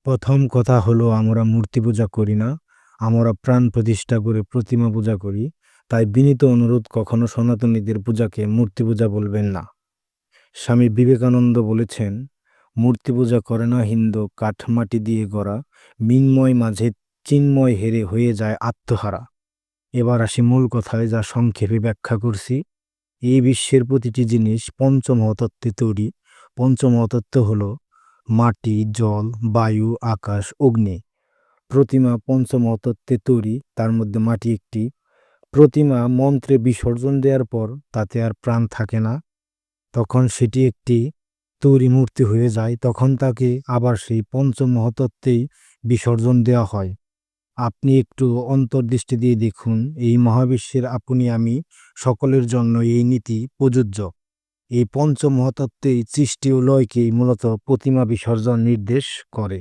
প্রথম কথা হলো আমরা মূর্তি পূজা করি না। আমরা প্রাণ প্রতিষ্ঠা করে প্রতিমা পূজা করি। তাই বিনীত অনুরোধ কখনো সনাতনীদের পূজাকে মূর্তি পূজা বলবেন না। স্বামী বিবেকানন্দ বলেছেন, মূর্তি পূজা করে না হিন্দু কাঠ মাটি দিয়ে গড়া, মৃন্ময় মাঝে চিন্ময় হেরে হয়ে যায় আত্মহারা। এবার আসি মূল কথায় যা সংক্ষেপে ব্যাখ্যা করছি। এই বিশ্বের প্রতিটি জিনিস পঞ্চমহাতত্ত্বে তৈরি। পঞ্চমহাতত্ত্ব হলো মাটি, জল, বায়ু, আকাশ, অগ্নি। প্রতিমা পঞ্চমহাতত্ত্বে তৈরি, তার মধ্যে মাটি একটি। প্রতিমা মন্ত্রে বিসর্জন দেওয়ার পর তাতে আর প্রাণ থাকে না, তখন সেটি একটি তৈরি মূর্তি হয়ে যায়। তখন তাকে আবার সেই পঞ্চমহাতত্ত্বেই বিসর্জন দেওয়া হয়। আপনি একটু অন্তর্দৃষ্টি দিয়ে দেখুন, এই মহাবিশ্বের আপনি আমি সকলের জন্য এই নীতি প্রযোজ্য। এই পঞ্চমহাতত্ত্বেই সৃষ্টি ও লয়কেই মূলত প্রতিমা বিসর্জন নির্দেশ করে।